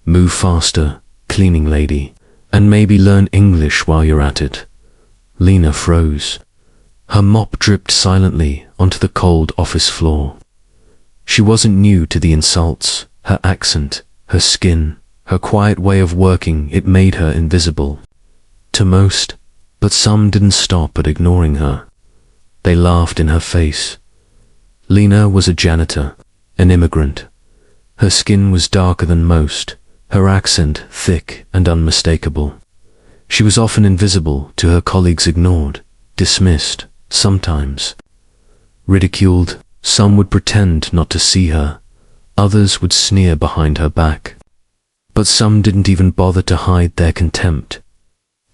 Move faster, cleaning lady, and maybe learn English while you're at it. Lena froze. Her mop dripped silently onto the cold office floor. She wasn't new to the insults. Her accent, her skin, her quiet way of working, it made her invisible to most, but some didn't stop at ignoring her. They laughed in her face. Lena was a janitor, an immigrant. Her skin was darker than most, her accent thick and unmistakable. She was often invisible to her colleagues, ignored, dismissed, sometimes ridiculed. Some would pretend not to see her, others would sneer behind her back. But some didn't even bother to hide their contempt.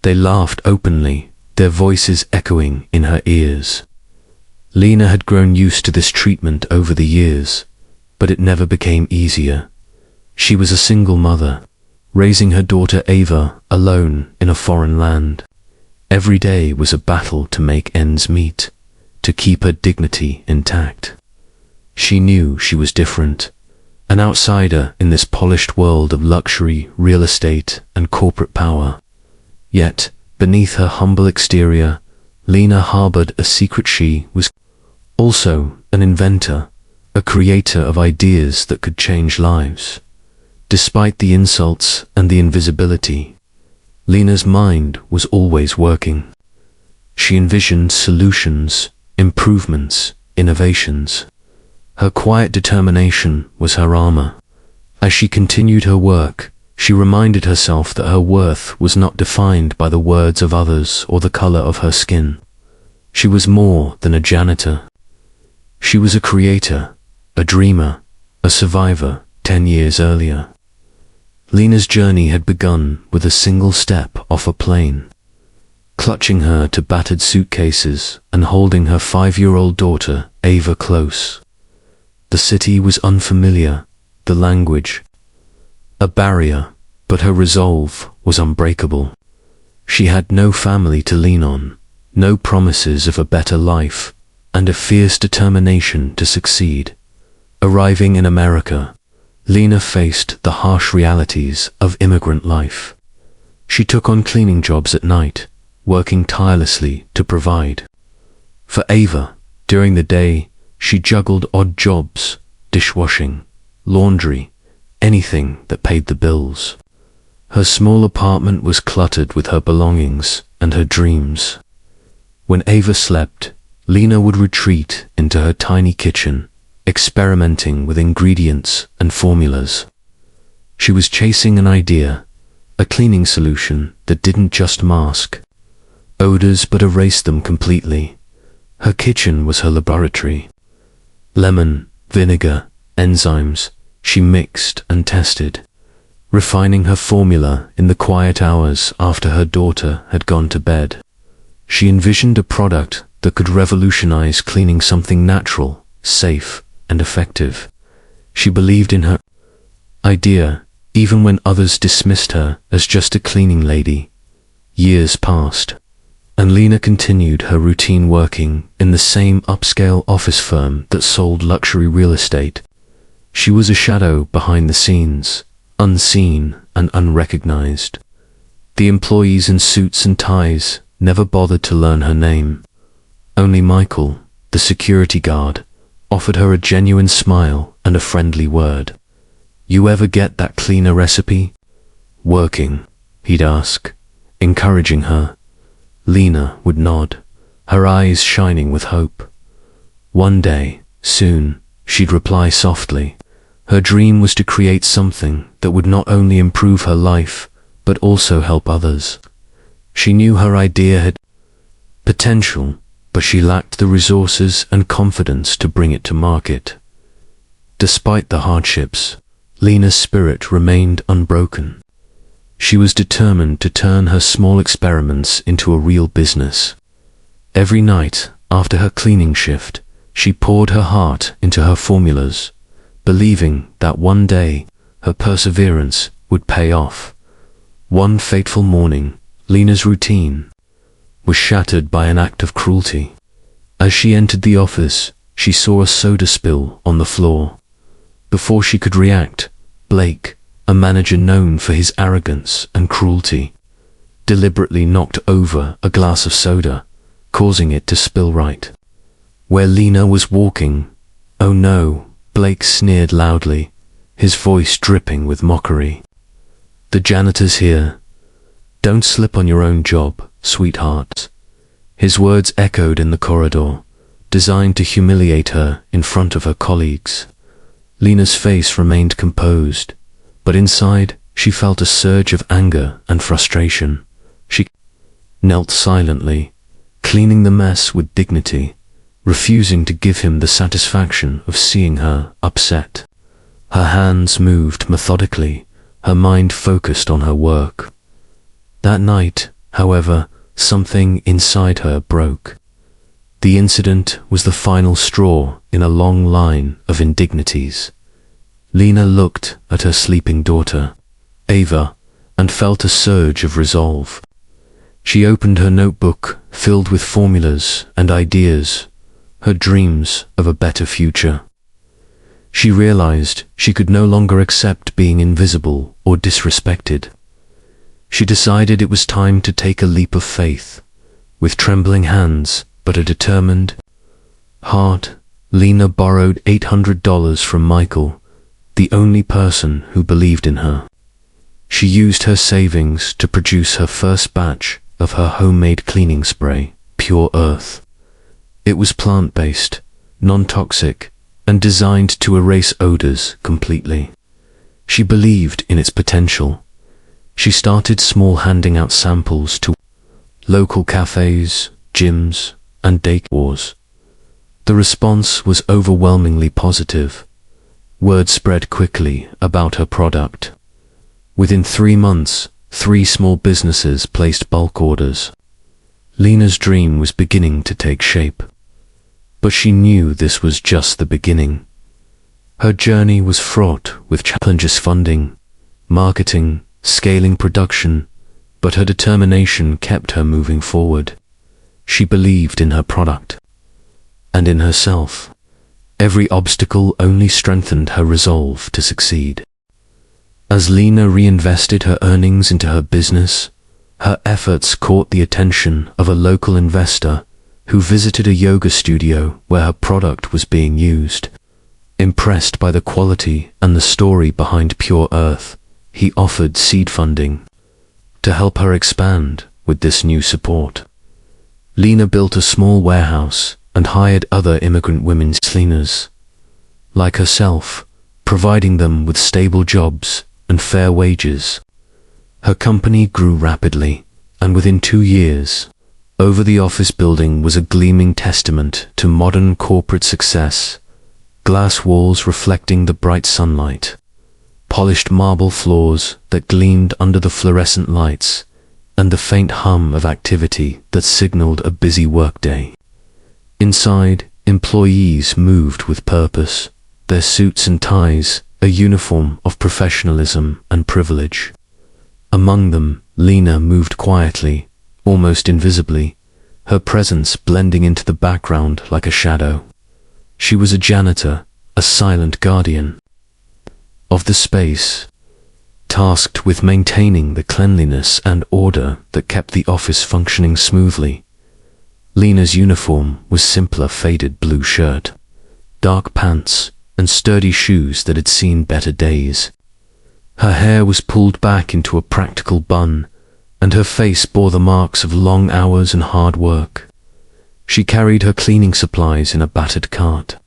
They laughed openly, their voices echoing in her ears. Lena had grown used to this treatment over the years, but it never became easier. She was a single mother, raising her daughter Ava alone in a foreign land. Every day was a battle to make ends meet, to keep her dignity intact. She knew she was different, an outsider in this polished world of luxury, real estate, and corporate power. Yet, beneath her humble exterior, Lena harbored a secret. She was also an inventor, a creator of ideas that could change lives. Despite the insults and the invisibility, Lena's mind was always working. She envisioned solutions, improvements, innovations. Her quiet determination was her armor. As she continued her work, she reminded herself that her worth was not defined by the words of others or the color of her skin. She was more than a janitor. She was a creator, a dreamer, a survivor 10 years earlier. Lena's journey had begun with a single step off a plane, clutching her to battered suitcases and holding her 5-year-old daughter, Ava, close. The city was unfamiliar, the language a barrier, but her resolve was unbreakable. She had no family to lean on, no promises of a better life, and a fierce determination to succeed. Arriving in America, Lena faced the harsh realities of immigrant life. She took on cleaning jobs at night, working tirelessly to provide. For Ava, during the day, she juggled odd jobs, dishwashing, laundry, anything that paid the bills. Her small apartment was cluttered with her belongings and her dreams. When Ava slept, Lena would retreat into her tiny kitchen, experimenting with ingredients and formulas. She was chasing an idea, a cleaning solution that didn't just mask odors but erased them completely. Her kitchen was her laboratory. Lemon, vinegar, enzymes, she mixed and tested, refining her formula in the quiet hours after her daughter had gone to bed. She envisioned a product that could revolutionize cleaning, something natural, safe, and effective. She believed in her idea, even when others dismissed her as just a cleaning lady. Years passed, and Lena continued her routine, working in the same upscale office firm that sold luxury real estate. She was a shadow behind the scenes, unseen and unrecognized. The employees in suits and ties never bothered to learn her name. Only Michael, the security guard, offered her a genuine smile and a friendly word. "You ever get that cleaner recipe working?" he'd ask, encouraging her. Lena would nod, her eyes shining with hope. One day, soon, she'd reply softly. Her dream was to create something that would not only improve her life, but also help others. She knew her idea had potential, but she lacked the resources and confidence to bring it to market. Despite the hardships, Lena's spirit remained unbroken. She was determined to turn her small experiments into a real business. Every night, after her cleaning shift, she poured her heart into her formulas, believing that one day her perseverance would pay off. One fateful morning, Lena's routine was shattered by an act of cruelty. As she entered the office, she saw a soda spill on the floor. Before she could react, Blake, a manager known for his arrogance and cruelty, deliberately knocked over a glass of soda, causing it to spill right where Lena was walking. "Oh no," Blake sneered loudly, his voice dripping with mockery. "The janitor's here. Don't slip on your own job, sweetheart." His words echoed in the corridor, designed to humiliate her in front of her colleagues. Lena's face remained composed, but inside she felt a surge of anger and frustration. She knelt silently, cleaning the mess with dignity, refusing to give him the satisfaction of seeing her upset. Her hands moved methodically, her mind focused on her work. That night, however, something inside her broke. The incident was the final straw in a long line of indignities. Lena looked at her sleeping daughter, Ava, and felt a surge of resolve. She opened her notebook, filled with formulas and ideas, her dreams of a better future. She realized she could no longer accept being invisible or disrespected. She decided it was time to take a leap of faith. With trembling hands but a determined heart, Lena borrowed $800 from Michael, the only person who believed in her. She used her savings to produce her first batch of her homemade cleaning spray, Pure Earth. It was plant-based, non-toxic, and designed to erase odors completely. She believed in its potential. She started small, handing out samples to local cafes, gyms, and daycares. The response was overwhelmingly positive. Word spread quickly about her product. Within 3 months, 3 small businesses placed bulk orders. Lena's dream was beginning to take shape. But she knew this was just the beginning. Her journey was fraught with challenges: funding, marketing, scaling production, but her determination kept her moving forward. She believed in her product and in herself. Every obstacle only strengthened her resolve to succeed. As Lena reinvested her earnings into her business, her efforts caught the attention of a local investor who visited a yoga studio where her product was being used. Impressed by the quality and the story behind Pure Earth, he offered seed funding to help her expand with this new support. Lena built a small warehouse and hired other immigrant women's cleaners, like herself, providing them with stable jobs and fair wages. Her company grew rapidly, and within 2 years, over the office building was a gleaming testament to modern corporate success. Glass walls reflecting the bright sunlight, polished marble floors that gleamed under the fluorescent lights, and the faint hum of activity that signaled a busy workday. Inside, employees moved with purpose, their suits and ties a uniform of professionalism and privilege. Among them, Lena moved quietly, almost invisibly, her presence blending into the background like a shadow. She was a janitor, a silent guardian of the space, tasked with maintaining the cleanliness and order that kept the office functioning smoothly. Lena's uniform was simpler faded blue shirt, dark pants, and sturdy shoes that had seen better days. Her hair was pulled back into a practical bun, and her face bore the marks of long hours and hard work. She carried her cleaning supplies in a battered cart,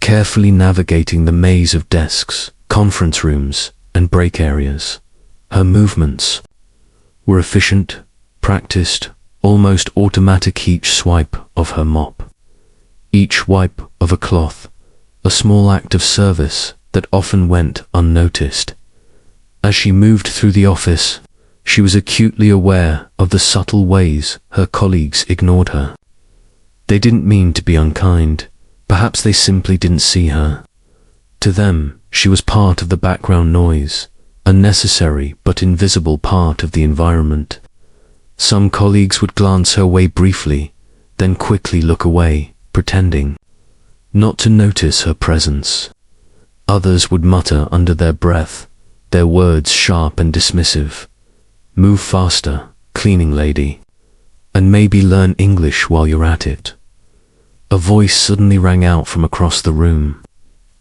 carefully navigating the maze of desks, conference rooms, and break areas. Her movements were efficient, practiced, almost automatic, each swipe of her mop, each wipe of a cloth, a small act of service that often went unnoticed. As she moved through the office, she was acutely aware of the subtle ways her colleagues ignored her. They didn't mean to be unkind, perhaps they simply didn't see her. To them, she was part of the background noise, a necessary but invisible part of the environment. Some colleagues would glance her way briefly, then quickly look away, pretending not to notice her presence. Others would mutter under their breath, their words sharp and dismissive. Move faster, cleaning lady, and maybe learn English while you're at it. A voice suddenly rang out from across the room.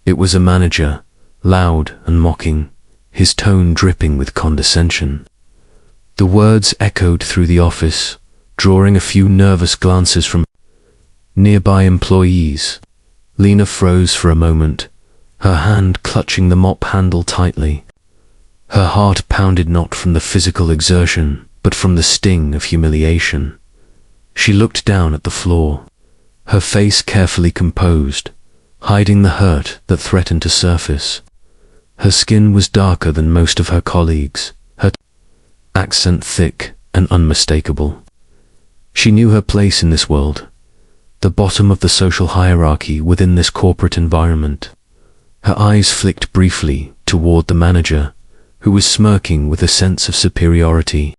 It was a manager, loud and mocking, his tone dripping with condescension. The words echoed through the office, drawing a few nervous glances from nearby employees. Lena froze for a moment, her hand clutching the mop handle tightly. Her heart pounded not from the physical exertion, but from the sting of humiliation. She looked down at the floor, her face carefully composed, hiding the hurt that threatened to surface. Her skin was darker than most of her colleagues, her accent thick and unmistakable. She knew her place in this world, the bottom of the social hierarchy within this corporate environment. Her eyes flicked briefly toward the manager, who was smirking with a sense of superiority.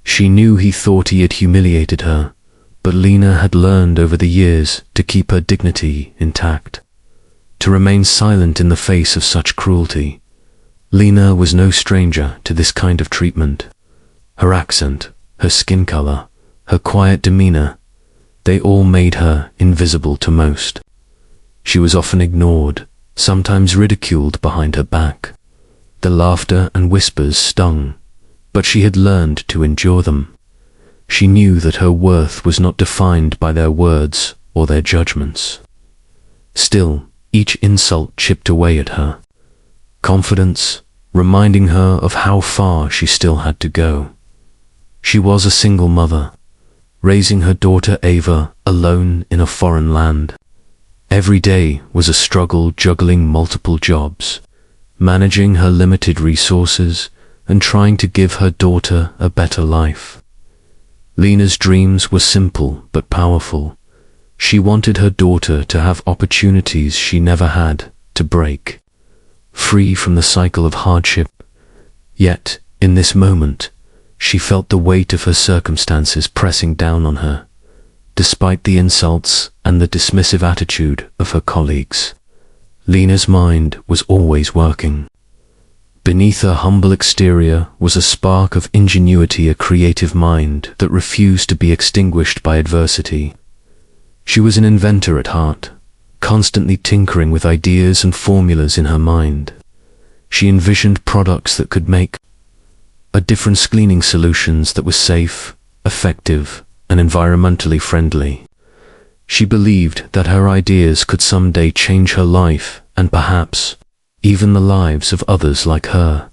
She knew he thought he had humiliated her, but Lena had learned over the years to keep her dignity intact, to remain silent in the face of such cruelty. Lena was no stranger to this kind of treatment. Her accent, her skin color, her quiet demeanor, they all made her invisible to most. She was often ignored, sometimes ridiculed behind her back. The laughter and whispers stung, but she had learned to endure them. She knew that her worth was not defined by their words or their judgments. Still, each insult chipped away at her confidence, reminding her of how far she still had to go. She was a single mother, raising her daughter Ava alone in a foreign land. Every day was a struggle juggling multiple jobs, managing her limited resources and trying to give her daughter a better life. Lena's dreams were simple but powerful. She wanted her daughter to have opportunities she never had, to break free from the cycle of hardship. Yet, in this moment, she felt the weight of her circumstances pressing down on her, despite the insults and the dismissive attitude of her colleagues. Lena's mind was always working. Beneath her humble exterior was a spark of ingenuity, a creative mind that refused to be extinguished by adversity. She was an inventor at heart, constantly tinkering with ideas and formulas in her mind. She envisioned products that could make a difference, cleaning solutions that were safe, effective, and environmentally friendly. She believed that her ideas could someday change her life and perhaps even the lives of others like her.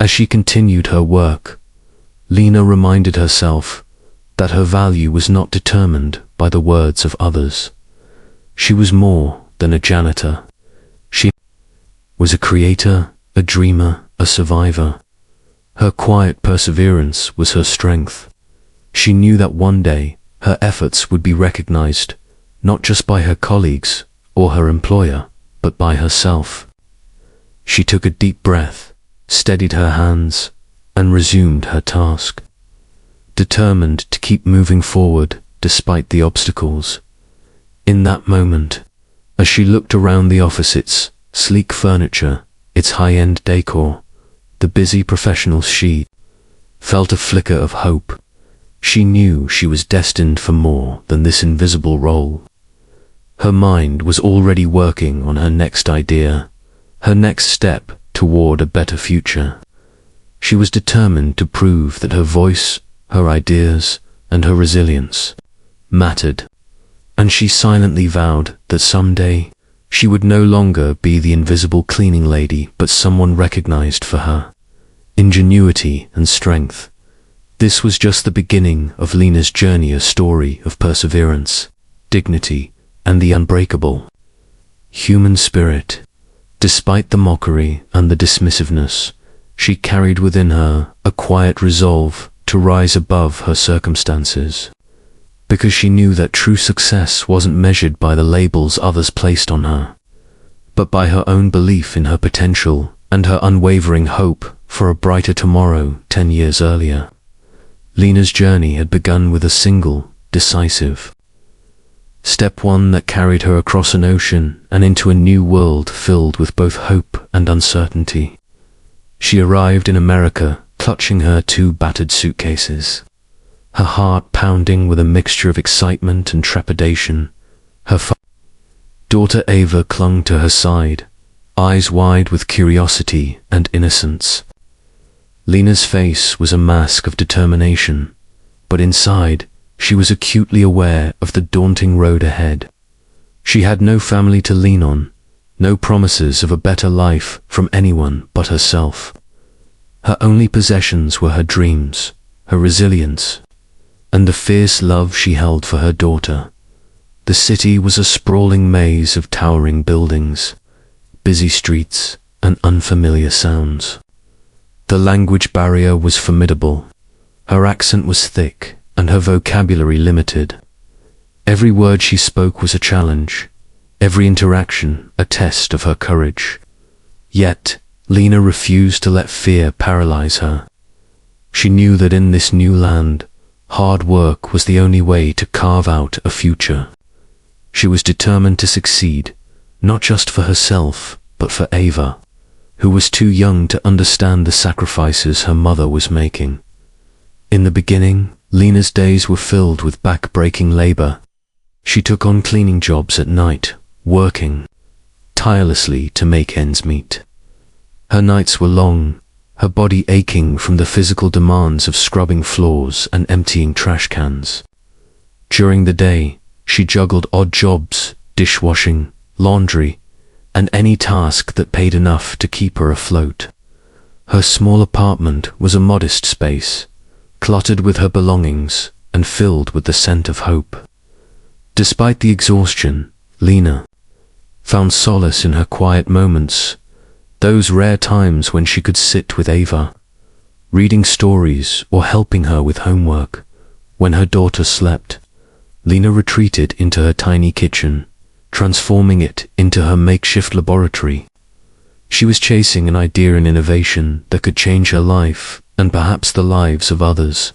As she continued her work, Lena reminded herself that her value was not determined by the words of others. She was more than a janitor. She was a creator, a dreamer, a survivor. Her quiet perseverance was her strength. She knew that one day her efforts would be recognized, not just by her colleagues or her employer, but by herself. She took a deep breath, steadied her hands, and resumed her task, determined to keep moving forward despite the obstacles. In that moment, as she looked around the office, its sleek furniture, its high-end decor, the busy professionals, she felt a flicker of hope. She knew she was destined for more than this invisible role. Her mind was already working on her next idea, her next step toward a better future. She was determined to prove that her voice, her ideas, and her resilience mattered, and she silently vowed that someday she would no longer be the invisible cleaning lady, but someone recognized for her ingenuity and strength. This was just the beginning of Lena's journey, a story of perseverance, dignity, and the unbreakable human spirit. Despite the mockery and the dismissiveness, she carried within her a quiet resolve to rise above her circumstances, because she knew that true success wasn't measured by the labels others placed on her, but by her own belief in her potential and her unwavering hope for a brighter tomorrow. 10 years earlier, Lena's journey had begun with a single, decisive step, one that carried her across an ocean and into a new world filled with both hope and uncertainty. She arrived in America, clutching her 2 battered suitcases, her heart pounding with a mixture of excitement and trepidation. Her daughter Ava clung to her side, eyes wide with curiosity and innocence. Lena's face was a mask of determination, but inside, she was acutely aware of the daunting road ahead. She had no family to lean on, no promises of a better life from anyone but herself. Her only possessions were her dreams, her resilience, and the fierce love she held for her daughter. The city was a sprawling maze of towering buildings, busy streets, and unfamiliar sounds. The language barrier was formidable. Her accent was thick, and her vocabulary limited. Every word she spoke was a challenge, every interaction a test of her courage. Yet, Lena refused to let fear paralyze her. She knew that in this new land, hard work was the only way to carve out a future. She was determined to succeed, not just for herself, but for Ava, who was too young to understand the sacrifices her mother was making. In the beginning, Lena's days were filled with back-breaking labor. She took on cleaning jobs at night, working tirelessly to make ends meet. Her nights were long, her body aching from the physical demands of scrubbing floors and emptying trash cans. During the day, she juggled odd jobs, dishwashing, laundry, and any task that paid enough to keep her afloat. Her small apartment was a modest space, cluttered with her belongings and filled with the scent of hope. Despite the exhaustion, Lena found solace in her quiet moments, those rare times when she could sit with Ava, reading stories or helping her with homework. When her daughter slept, Lena retreated into her tiny kitchen, transforming it into her makeshift laboratory. She was chasing an idea and innovation that could change her life and perhaps the lives of others.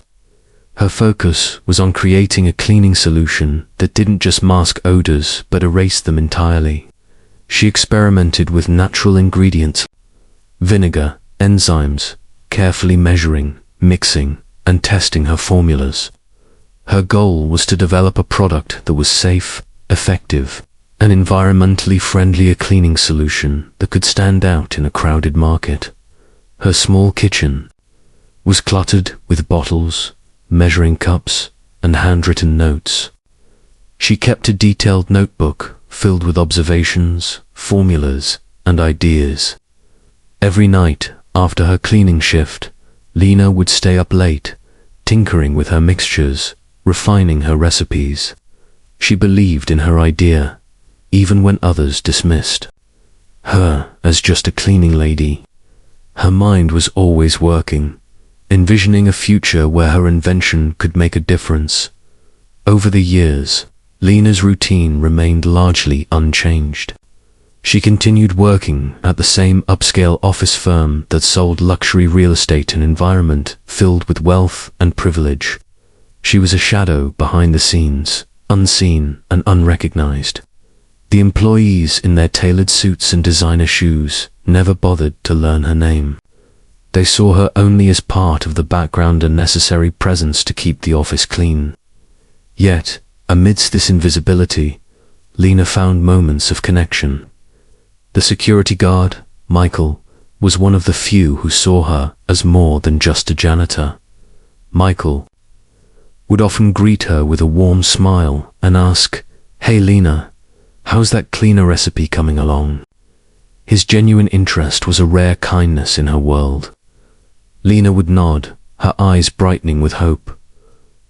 Her focus was on creating a cleaning solution that didn't just mask odors but erased them entirely. She experimented with natural ingredients, vinegar, enzymes, carefully measuring, mixing, and testing her formulas. Her goal was to develop a product that was safe, effective, and environmentally friendly, a cleaning solution that could stand out in a crowded market. Her small kitchen was cluttered with bottles, measuring cups, and handwritten notes. She kept a detailed notebook filled with observations, formulas, and ideas. Every night, after her cleaning shift, Lena would stay up late, tinkering with her mixtures, refining her recipes. She believed in her idea, even when others dismissed her as just a cleaning lady. Her mind was always working, envisioning a future where her invention could make a difference. Over the years, Lena's routine remained largely unchanged. She continued working at the same upscale office firm that sold luxury real estate, an environment filled with wealth and privilege. She was a shadow behind the scenes, unseen and unrecognized. The employees in their tailored suits and designer shoes never bothered to learn her name. They saw her only as part of the background, a necessary presence to keep the office clean. Yet, amidst this invisibility, Lena found moments of connection. The security guard, Michael, was one of the few who saw her as more than just a janitor. Michael would often greet her with a warm smile and ask, "Hey Lena, how's that cleaner recipe coming along?" His genuine interest was a rare kindness in her world. Lena would nod, her eyes brightening with hope.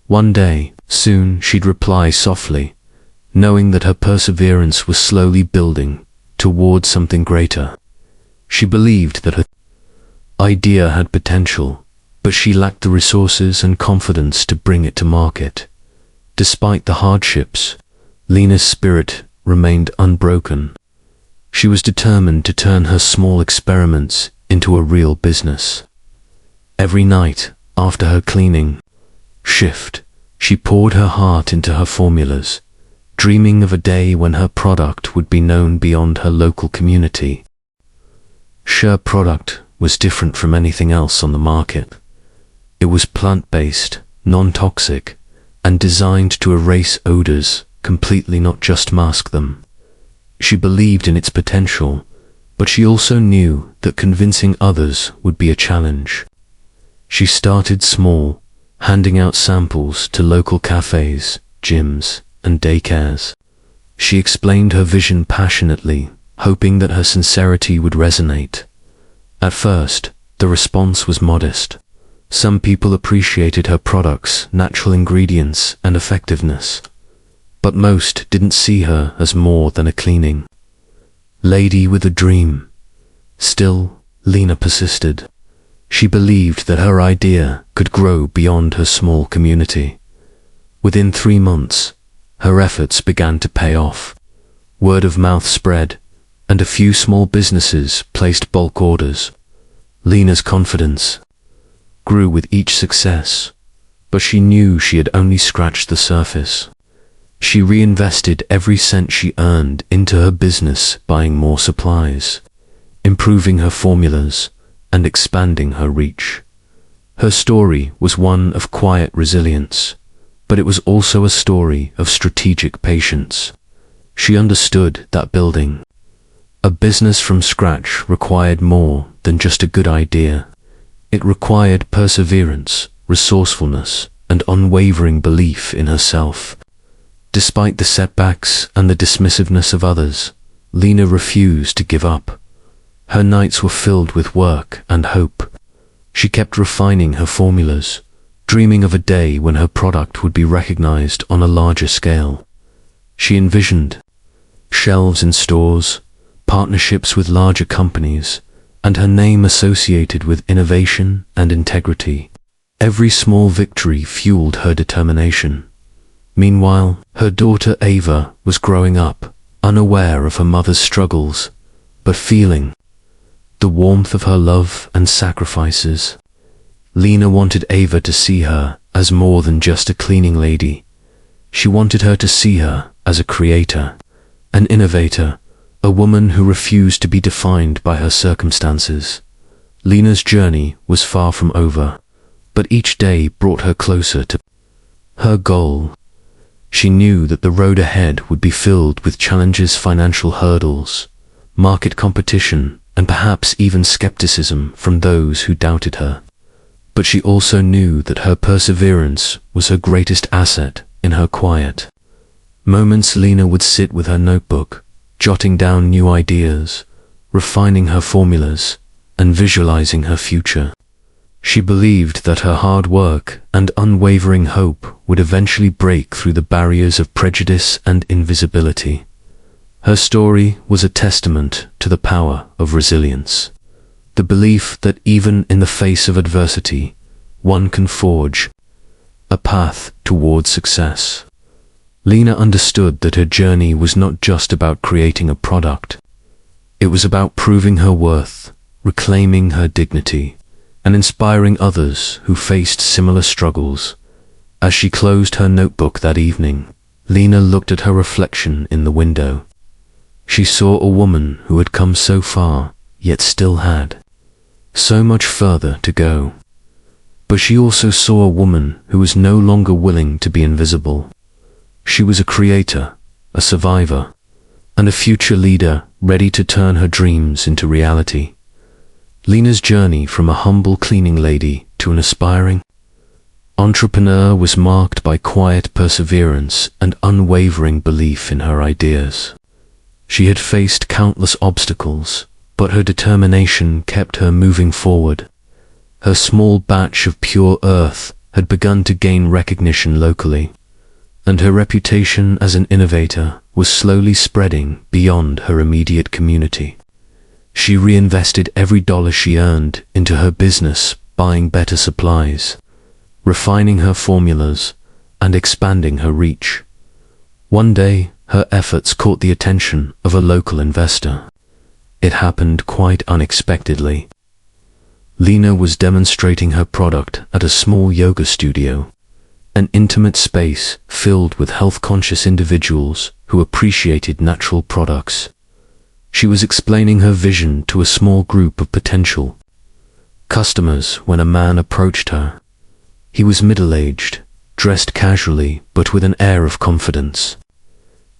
One day, soon, she'd reply softly, knowing that her perseverance was slowly building towards something greater. She believed that her idea had potential, but she lacked the resources and confidence to bring it to market. Despite the hardships, Lena's spirit remained unbroken. She was determined to turn her small experiments into a real business. Every night, after her cleaning shift, she poured her heart into her formulas, dreaming of a day when her product would be known beyond her local community. Her product was different from anything else on the market. It was plant-based, non-toxic, and designed to erase odors completely, not just mask them. She believed in its potential, but she also knew that convincing others would be a challenge. She started small, handing out samples to local cafes, gyms, and daycares. She explained her vision passionately, hoping that her sincerity would resonate. At first, the response was modest. Some people appreciated her products' natural ingredients and effectiveness, but most didn't see her as more than a cleaning lady with a dream. Still, Lena persisted. She believed that her idea could grow beyond her small community. Within 3 months, her efforts began to pay off. Word of mouth spread, and a few small businesses placed bulk orders. Lena's confidence grew with each success, but she knew she had only scratched the surface. She reinvested every cent she earned into her business, buying more supplies, improving her formulas, and expanding her reach. Her story was one of quiet resilience, but it was also a story of strategic patience. She understood that building a business from scratch required more than just a good idea. It required perseverance, resourcefulness, and unwavering belief in herself. Despite the setbacks and the dismissiveness of others, Lena refused to give up. Her nights were filled with work and hope. She kept refining her formulas, dreaming of a day when her product would be recognized on a larger scale. She envisioned shelves in stores, partnerships with larger companies, and her name associated with innovation and integrity. Every small victory fueled her determination. Meanwhile, her daughter Ava was growing up, unaware of her mother's struggles, but feeling the warmth of her love and sacrifices. Lena wanted Ava to see her as more than just a cleaning lady. She wanted her to see her as a creator, an innovator, a woman who refused to be defined by her circumstances. Lena's journey was far from over, but each day brought her closer to her goal. She knew that the road ahead would be filled with challenges, financial hurdles, market competition, and perhaps even skepticism from those who doubted her. But she also knew that her perseverance was her greatest asset. In her quiet moments, Lena would sit with her notebook, jotting down new ideas, refining her formulas, and visualizing her future. She believed that her hard work and unwavering hope would eventually break through the barriers of prejudice and invisibility. Her story was a testament to the power of resilience, the belief that even in the face of adversity, one can forge a path towards success. Lena understood that her journey was not just about creating a product. It was about proving her worth, reclaiming her dignity, and inspiring others who faced similar struggles. As she closed her notebook that evening, Lena looked at her reflection in the window. She saw a woman who had come so far, yet still had so much further to go. But she also saw a woman who was no longer willing to be invisible. She was a creator, a survivor, and a future leader ready to turn her dreams into reality. Lena's journey from a humble cleaning lady to an aspiring entrepreneur was marked by quiet perseverance and unwavering belief in her ideas. She had faced countless obstacles, but her determination kept her moving forward. Her small batch of pure earth had begun to gain recognition locally, and her reputation as an innovator was slowly spreading beyond her immediate community. She reinvested every dollar she earned into her business, buying better supplies, refining her formulas, and expanding her reach. One day, her efforts caught the attention of a local investor. It happened quite unexpectedly. Lena was demonstrating her product at a small yoga studio, an intimate space filled with health-conscious individuals who appreciated natural products. She was explaining her vision to a small group of potential customers when a man approached her. He was middle-aged, dressed casually but with an air of confidence.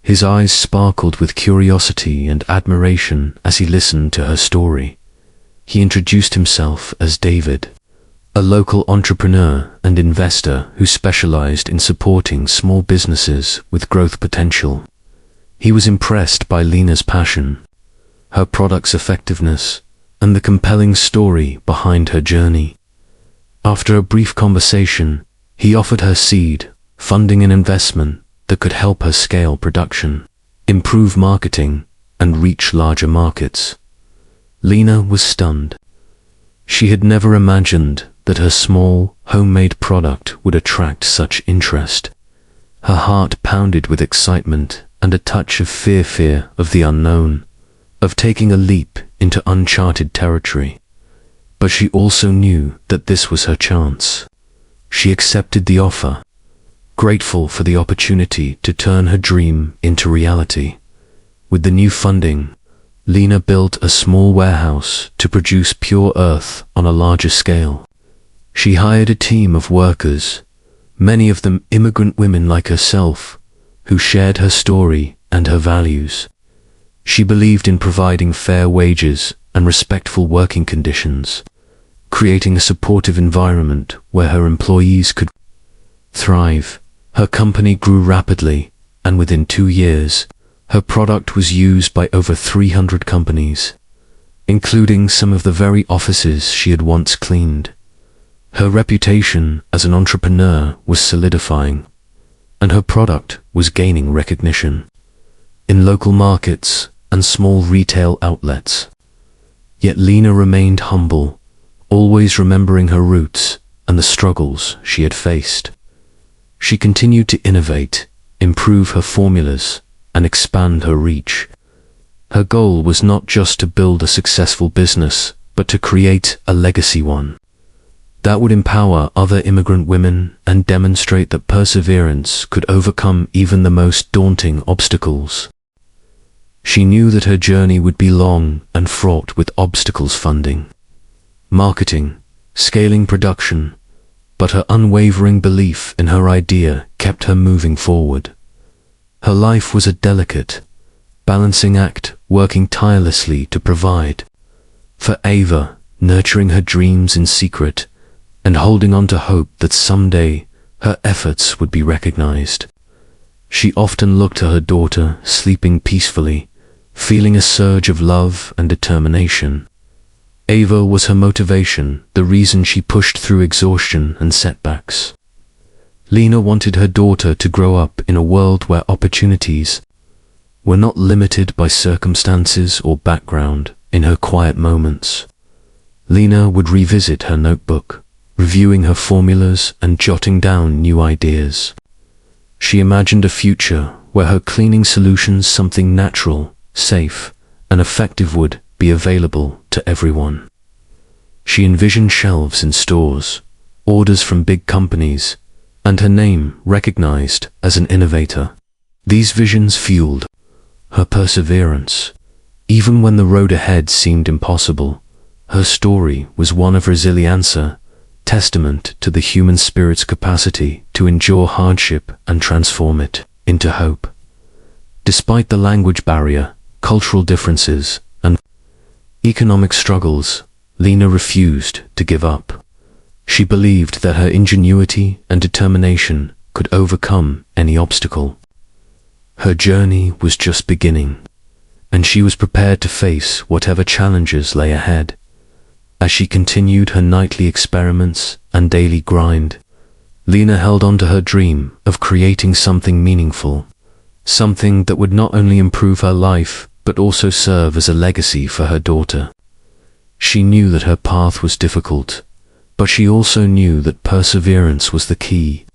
His eyes sparkled with curiosity and admiration as he listened to her story. He introduced himself as David, a local entrepreneur and investor who specialized in supporting small businesses with growth potential. He was impressed by Lena's passion, her product's effectiveness, and the compelling story behind her journey. After a brief conversation, he offered her seed, funding and investment that could help her scale production, improve marketing, and reach larger markets. Lena was stunned. She had never imagined that her small, homemade product would attract such interest. Her heart pounded with excitement and a touch of fear of the unknown, of taking a leap into uncharted territory. But she also knew that this was her chance. She accepted the offer, grateful for the opportunity to turn her dream into reality. With the new funding, Lena built a small warehouse to produce pure earth on a larger scale. She hired a team of workers, many of them immigrant women like herself, who shared her story and her values. She believed in providing fair wages and respectful working conditions, creating a supportive environment where her employees could thrive. Her company grew rapidly, and within 2 years, her product was used by over 300 companies, including some of the very offices she had once cleaned. Her reputation as an entrepreneur was solidifying, and her product was gaining recognition in local markets and small retail outlets. Yet Lena remained humble, always remembering her roots and the struggles she had faced. She continued to innovate, improve her formulas, and expand her reach. Her goal was not just to build a successful business, but to create a legacy one that would empower other immigrant women and demonstrate that perseverance could overcome even the most daunting obstacles. She knew that her journey would be long and fraught with obstacles: funding, marketing, scaling production, but her unwavering belief in her idea kept her moving forward. Her life was a delicate, balancing act, working tirelessly to provide for Ava, nurturing her dreams in secret, and holding on to hope that someday her efforts would be recognized. She often looked to her daughter sleeping peacefully, feeling a surge of love and determination. Ava was her motivation, the reason she pushed through exhaustion and setbacks. Lena wanted her daughter to grow up in a world where opportunities were not limited by circumstances or background. In her quiet moments, Lena would revisit her notebook, reviewing her formulas and jotting down new ideas. She imagined a future where her cleaning solutions, something natural, safe, and effective, would be available to everyone. She envisioned shelves in stores, orders from big companies, and her name recognized as an innovator. These visions fueled her perseverance. Even when the road ahead seemed impossible, her story was one of resilience, a testament to the human spirit's capacity to endure hardship and transform it into hope. Despite the language barrier, cultural differences, and economic struggles, Lena refused to give up. She believed that her ingenuity and determination could overcome any obstacle. Her journey was just beginning, and she was prepared to face whatever challenges lay ahead. As she continued her nightly experiments and daily grind, Lena held on to her dream of creating something meaningful, something that would not only improve her life but also serve as a legacy for her daughter. She knew that her path was difficult, but she also knew that perseverance was the key.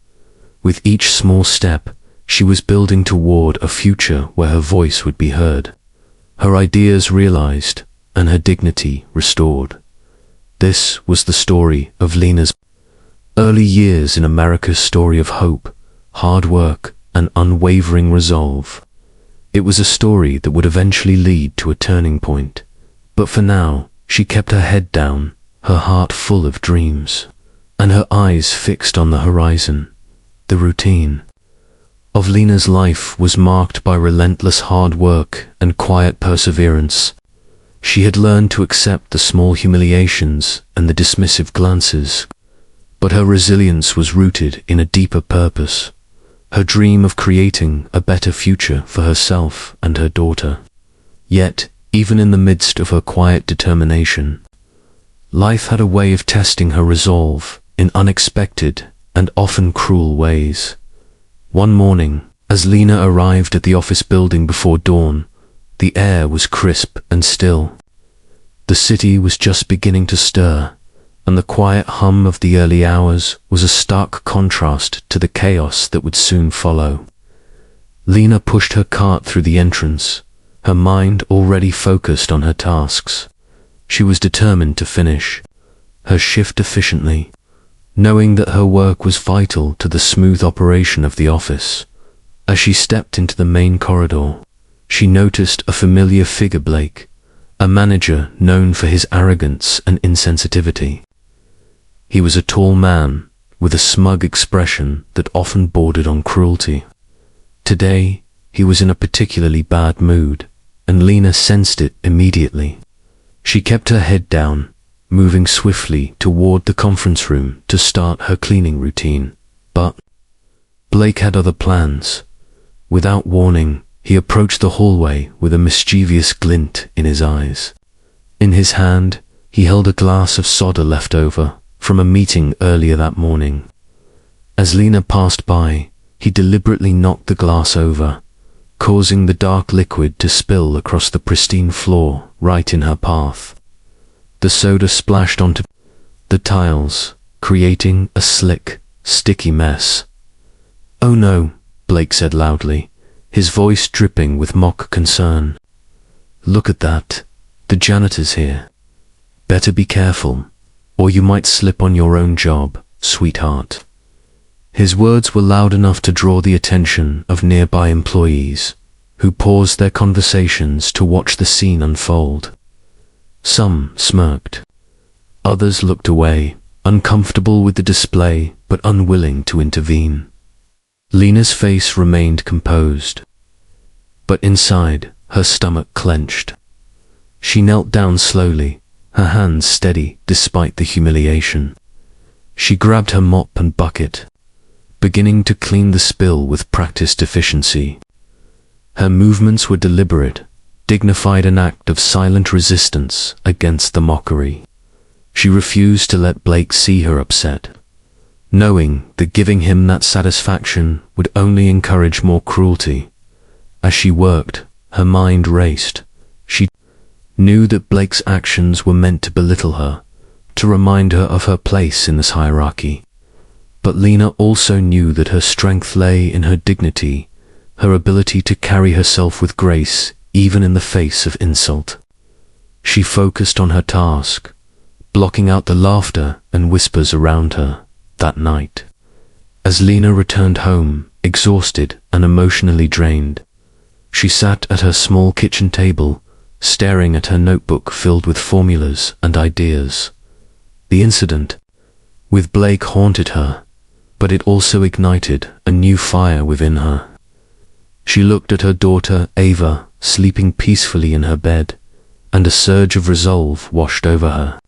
With each small step, she was building toward a future where her voice would be heard, her ideas realized, and her dignity restored. This was the story of Lena's early years in America's story of hope, hard work, and unwavering resolve. It was a story that would eventually lead to a turning point, but for now, she kept her head down, her heart full of dreams, and her eyes fixed on the horizon. The routine of Lena's life was marked by relentless hard work and quiet perseverance. She had learned to accept the small humiliations and the dismissive glances, but her resilience was rooted in a deeper purpose, her dream of creating a better future for herself and her daughter. Yet, even in the midst of her quiet determination, life had a way of testing her resolve in unexpected and often cruel ways. One morning, as Lena arrived at the office building before dawn, the air was crisp and still. The city was just beginning to stir, and the quiet hum of the early hours was a stark contrast to the chaos that would soon follow. Lena pushed her cart through the entrance, her mind already focused on her tasks. She was determined to finish her shift efficiently, knowing that her work was vital to the smooth operation of the office. As she stepped into the main corridor, she noticed a familiar figure: Blake, a manager known for his arrogance and insensitivity. He was a tall man with a smug expression that often bordered on cruelty. Today, he was in a particularly bad mood, and Lena sensed it immediately. She kept her head down, moving swiftly toward the conference room to start her cleaning routine. But Blake had other plans. Without warning, he approached the hallway with a mischievous glint in his eyes. In his hand, he held a glass of soda left over from a meeting earlier that morning. As Lena passed by, he deliberately knocked the glass over, causing the dark liquid to spill across the pristine floor right in her path. The soda splashed onto the tiles, creating a slick, sticky mess. "Oh no," Blake said loudly, his voice dripping with mock concern. "Look at that. The janitor's here. Better be careful, or you might slip on your own job, sweetheart." His words were loud enough to draw the attention of nearby employees, who paused their conversations to watch the scene unfold. Some smirked. Others looked away, uncomfortable with the display but unwilling to intervene. Lena's face remained composed, but inside, her stomach clenched. She knelt down slowly, her hands steady despite the humiliation. She grabbed her mop and bucket, beginning to clean the spill with practiced efficiency. Her movements were deliberate, dignified, an act of silent resistance against the mockery. She refused to let Blake see her upset, knowing that giving him that satisfaction would only encourage more cruelty. As she worked, her mind raced. She knew that Blake's actions were meant to belittle her, to remind her of her place in this hierarchy. But Lena also knew that her strength lay in her dignity, her ability to carry herself with grace even in the face of insult. She focused on her task, blocking out the laughter and whispers around her. That night, as Lena returned home, exhausted and emotionally drained, she sat at her small kitchen table, staring at her notebook filled with formulas and ideas. The incident with Blake haunted her, but it also ignited a new fire within her. She looked at her daughter, Ava, sleeping peacefully in her bed, and a surge of resolve washed over her.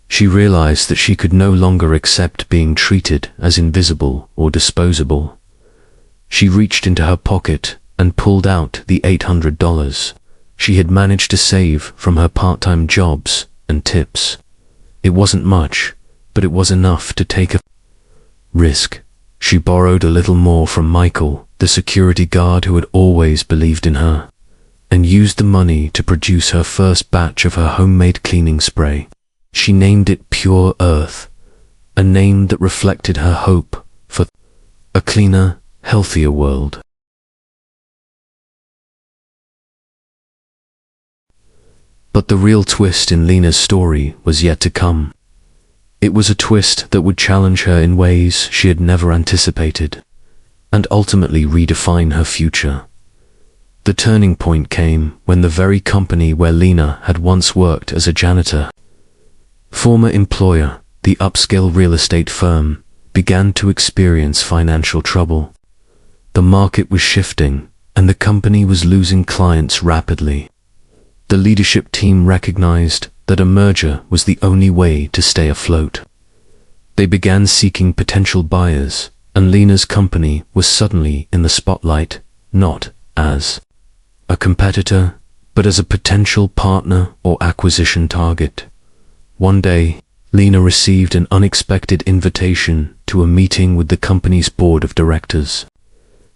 She realized that she could no longer accept being treated as invisible or disposable. She reached into her pocket and pulled out the $800 she had managed to save from her part-time jobs and tips. It wasn't much, but it was enough to take a risk. She borrowed a little more from Michael, the security guard who had always believed in her, and used the money to produce her first batch of her homemade cleaning spray. She named it Pure Earth, a name that reflected her hope for a cleaner, healthier world. But the real twist in Lena's story was yet to come. It was a twist that would challenge her in ways she had never anticipated, and ultimately redefine her future. The turning point came when the very company where Lena had once worked as a janitor former employer, the upscale real estate firm, began to experience financial trouble. The market was shifting, and the company was losing clients rapidly. The leadership team recognized that a merger was the only way to stay afloat. They began seeking potential buyers, and Lena's company was suddenly in the spotlight, not as a competitor, but as a potential partner or acquisition target. One day, Lena received an unexpected invitation to a meeting with the company's board of directors.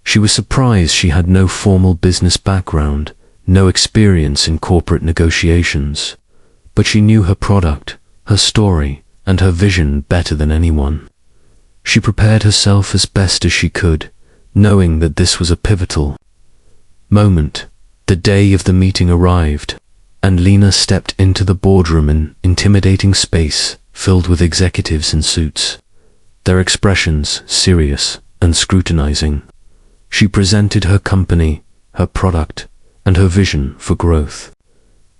She was surprised she had no formal business background, no experience in corporate negotiations, but she knew her product, her story, and her vision better than anyone. She prepared herself as best as she could, knowing that this was a pivotal moment. The day of the meeting arrived, and Lena stepped into the boardroom, an intimidating space filled with executives in suits, their expressions serious and scrutinizing. She presented her company, her product, and her vision for growth.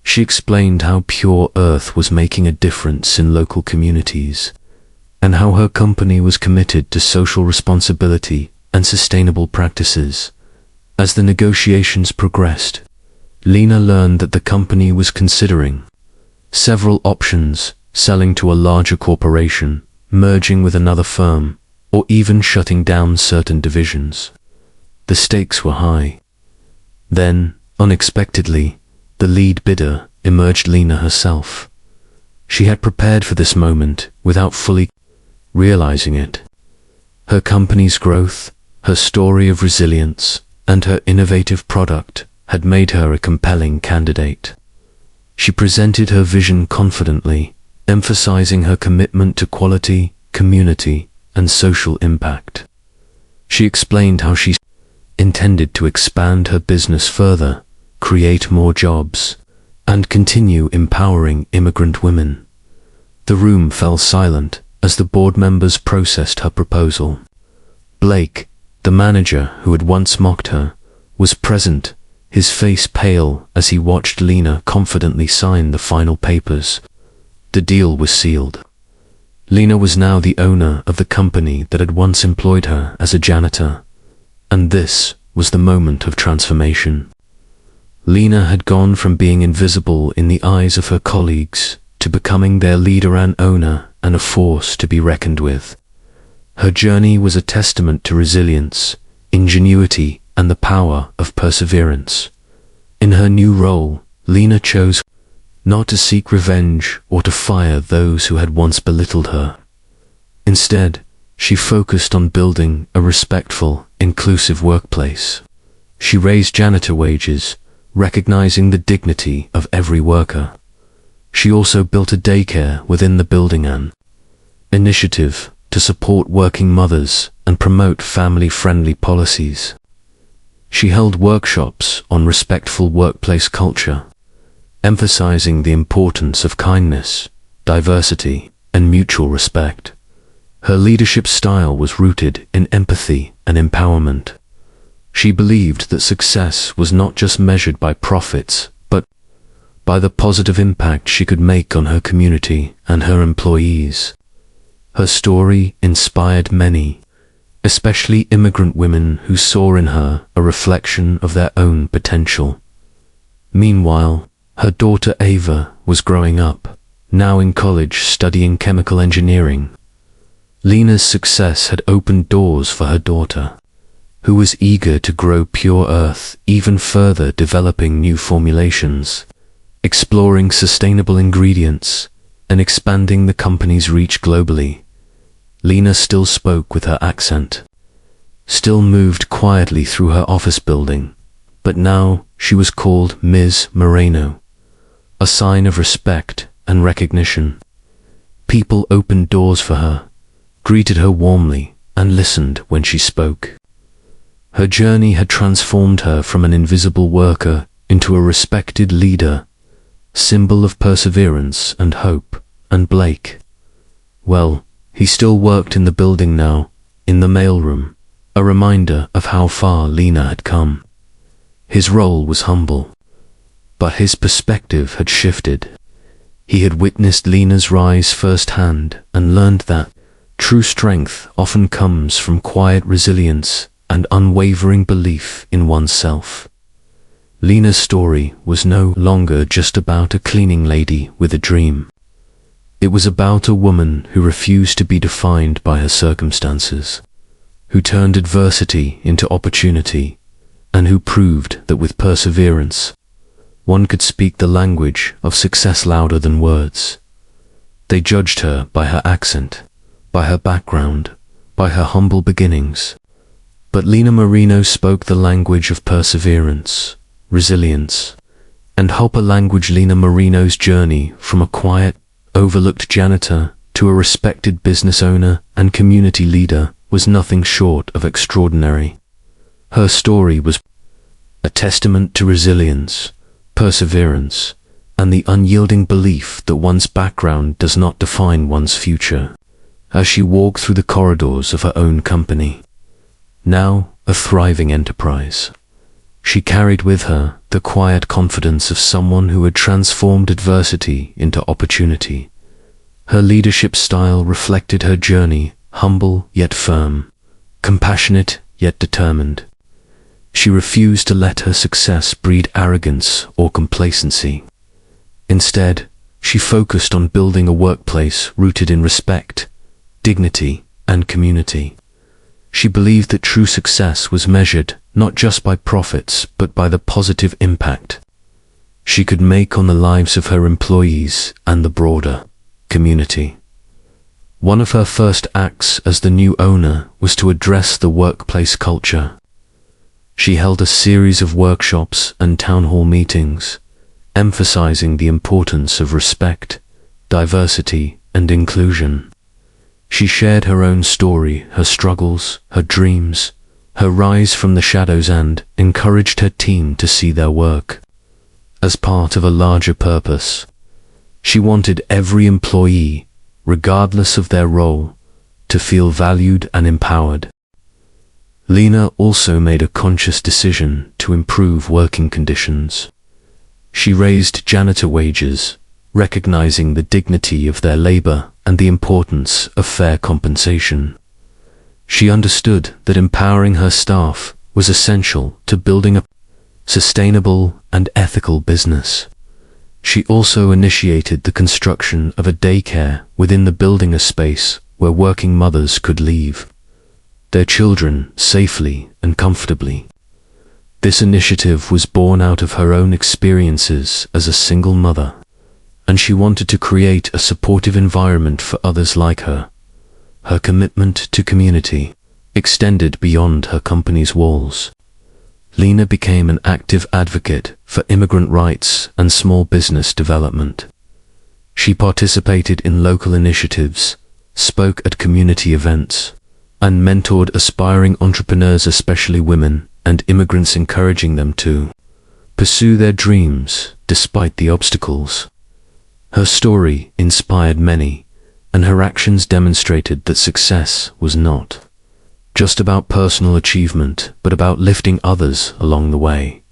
She explained how Pure Earth was making a difference in local communities, and how her company was committed to social responsibility and sustainable practices. As the negotiations progressed, Lena learned that the company was considering several options: selling to a larger corporation, merging with another firm, or even shutting down certain divisions. The stakes were high. Then, unexpectedly, the lead bidder emerged: Lena herself. She had prepared for this moment without fully realizing it. Her company's growth, her story of resilience, and her innovative product had made her a compelling candidate. She presented her vision confidently, emphasizing her commitment to quality, community, and social impact. She explained how she intended to expand her business further, create more jobs, and continue empowering immigrant women. The room fell silent as the board members processed her proposal. Blake, the manager who had once mocked her, was present, his face pale as he watched Lena confidently sign the final papers. The deal was sealed. Lena was now the owner of the company that had once employed her as a janitor, and this was the moment of transformation. Lena had gone from being invisible in the eyes of her colleagues to becoming their leader and owner, and a force to be reckoned with. Her journey was a testament to resilience, ingenuity, and the power of perseverance. In her new role, Lena chose not to seek revenge or to fire those who had once belittled her. Instead, she focused on building a respectful, inclusive workplace. She raised janitor wages, recognizing the dignity of every worker. She also built a daycare within the building, an initiative to support working mothers and promote family-friendly policies. She held workshops on respectful workplace culture, emphasizing the importance of kindness, diversity, and mutual respect. Her leadership style was rooted in empathy and empowerment. She believed that success was not just measured by profits, but by the positive impact she could make on her community and her employees. Her story inspired many, especially immigrant women who saw in her a reflection of their own potential. Meanwhile, her daughter Ava was growing up, now in college studying chemical engineering. Lena's success had opened doors for her daughter, who was eager to grow Pure Earth even further, developing new formulations, exploring sustainable ingredients, and expanding the company's reach globally. Lena still spoke with her accent, still moved quietly through her office building, but now she was called Ms. Moreno, a sign of respect and recognition. People opened doors for her, greeted her warmly, and listened when she spoke. Her journey had transformed her from an invisible worker into a respected leader, symbol of perseverance and hope. And Blake, well, he still worked in the building now, in the mailroom, a reminder of how far Lena had come. His role was humble, but his perspective had shifted. He had witnessed Lena's rise firsthand and learned that true strength often comes from quiet resilience and unwavering belief in oneself. Lena's story was no longer just about a cleaning lady with a dream. It was about a woman who refused to be defined by her circumstances, who turned adversity into opportunity, and who proved that with perseverance, one could speak the language of success louder than words. They judged her by her accent, by her background, by her humble beginnings. But Lena Marino spoke the language of perseverance, resilience, and hope, a language. Lena Marino's journey from a quiet, overlooked janitor to a respected business owner and community leader was nothing short of extraordinary. Her story was a testament to resilience, perseverance, and the unyielding belief that one's background does not define one's future. As she walked through the corridors of her own company, now a thriving enterprise, she carried with her the quiet confidence of someone who had transformed adversity into opportunity. Her leadership style reflected her journey, humble yet firm, compassionate yet determined. She refused to let her success breed arrogance or complacency. Instead, she focused on building a workplace rooted in respect, dignity, and community. She believed that true success was measured not just by profits but by the positive impact she could make on the lives of her employees and the broader community. One of her first acts as the new owner was to address the workplace culture. She held a series of workshops and town hall meetings, emphasizing the importance of respect, diversity, and inclusion. She shared her own story, her struggles, her dreams, her rise from the shadows, and encouraged her team to see their work as part of a larger purpose. She wanted every employee, regardless of their role, to feel valued and empowered. Lena also made a conscious decision to improve working conditions. She raised janitor wages, recognizing the dignity of their labor and the importance of fair compensation. She understood that empowering her staff was essential to building a sustainable and ethical business. She also initiated the construction of a daycare within the building, a space where working mothers could leave their children safely and comfortably. This initiative was born out of her own experiences as a single mother, and she wanted to create a supportive environment for others like her. Her commitment to community extended beyond her company's walls. Lena became an active advocate for immigrant rights and small business development. She participated in local initiatives, spoke at community events, and mentored aspiring entrepreneurs, especially women and immigrants, encouraging them to pursue their dreams despite the obstacles. Her story inspired many, and her actions demonstrated that success was not just about personal achievement, but about lifting others along the way.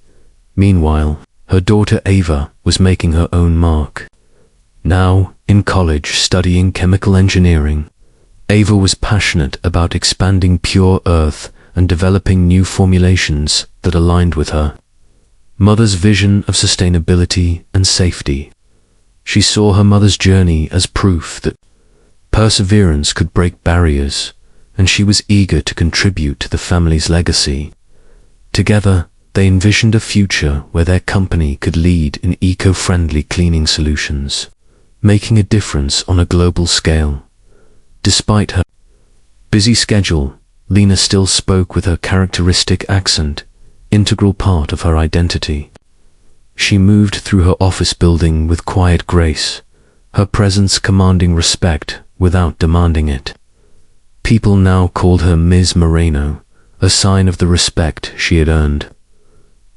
Meanwhile, her daughter Ava was making her own mark. Now, in college studying chemical engineering, Ava was passionate about expanding pure earth and developing new formulations that aligned with her mother's vision of sustainability and safety. She saw her mother's journey as proof that perseverance could break barriers, and she was eager to contribute to the family's legacy. Together, they envisioned a future where their company could lead in eco-friendly cleaning solutions, making a difference on a global scale. Despite her busy schedule, Lena still spoke with her characteristic accent, integral part of her identity. She moved through her office building with quiet grace, her presence commanding respect without demanding it. People now called her Ms. Moreno, a sign of the respect she had earned.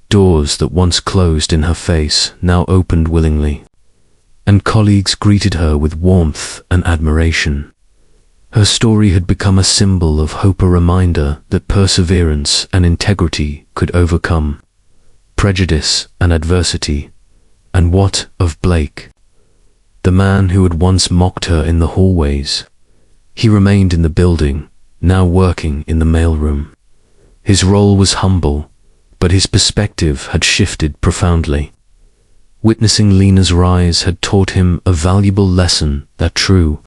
Doors that once closed in her face now opened willingly, and colleagues greeted her with warmth and admiration. Her story had become a symbol of hope, a reminder that perseverance and integrity could overcome prejudice and adversity. And what of Blake? the man who had once mocked her in the hallways. He remained in the building, now working in the mailroom. His role was humble, but his perspective had shifted profoundly. Witnessing Lena's rise had taught him a valuable lesson that true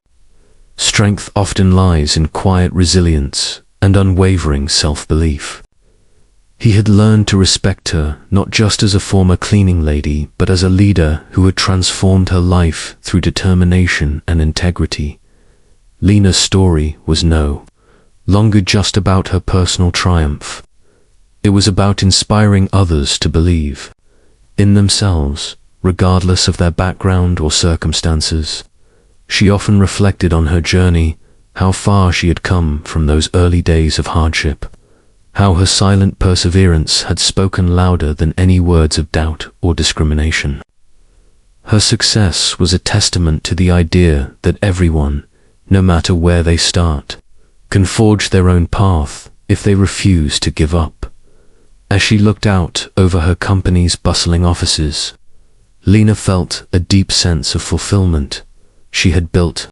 strength often lies in quiet resilience and unwavering self-belief. He had learned to respect her not just as a former cleaning lady, but as a leader who had transformed her life through determination and integrity. Lena's story was no longer just about her personal triumph. It was about inspiring others to believe in themselves, regardless of their background or circumstances. She often reflected on her journey, how far she had come from those early days of hardship, how her silent perseverance had spoken louder than any words of doubt or discrimination. Her success was a testament to the idea that everyone, no matter where they start, can forge their own path if they refuse to give up. As she looked out over her company's bustling offices, Lena felt a deep sense of fulfillment. She had built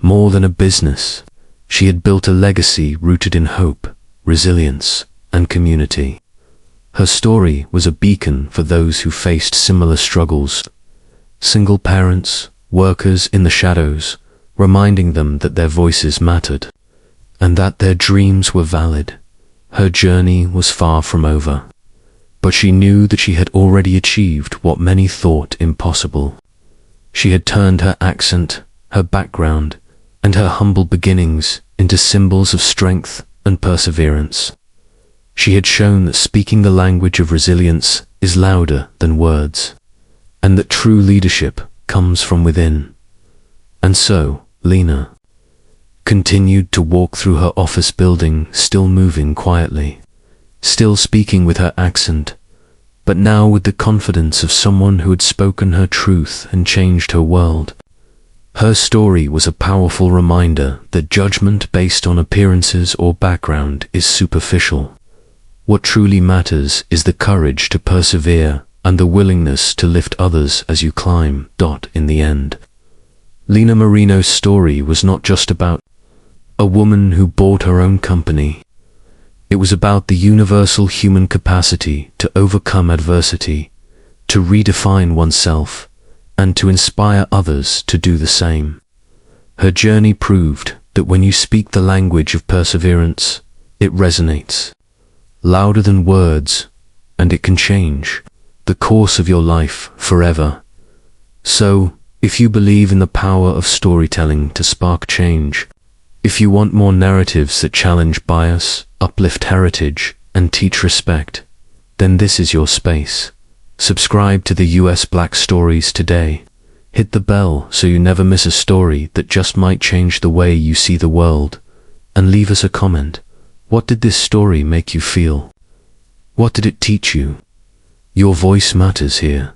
more than a business. She had built a legacy rooted in hope, resilience, and community. Her story was a beacon for those who faced similar struggles. Single parents, workers in the shadows, reminding them that their voices mattered, and that their dreams were valid. Her journey was far from over, but she knew that she had already achieved what many thought impossible. She had turned her accent, her background, and her humble beginnings into symbols of strength and perseverance. She had shown that speaking the language of resilience is louder than words, and that true leadership comes from within. And so, Lena continued to walk through her office building, still moving quietly, still speaking with her accent, but now with the confidence of someone who had spoken her truth and changed her world. Her story was a powerful reminder that judgment based on appearances or background is superficial. What truly matters is the courage to persevere and the willingness to lift others as you climb. In the end, Lena Marino's story was not just about a woman who bought her own company. It was about the universal human capacity to overcome adversity, to redefine oneself, and to inspire others to do the same. Her journey proved that when you speak the language of perseverance, it resonates louder than words, and it can change the course of your life forever. So, if you believe in the power of storytelling to spark change, if you want more narratives that challenge bias, uplift heritage, and teach respect, then this is your space. Subscribe to the US Blackstories today. Hit the bell so you never miss a story that just might change the way you see the world. And leave us a comment. What did this story make you feel? What did it teach you? Your voice matters here.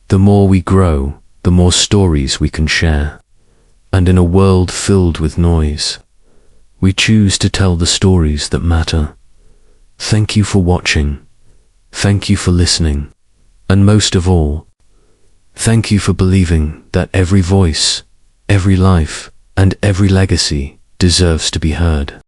The more we grow, the more stories we can share. And in a world filled with noise, we choose to tell the stories that matter. Thank you for watching. Thank you for listening. And most of all, thank you for believing that every voice, every life, and every legacy deserves to be heard.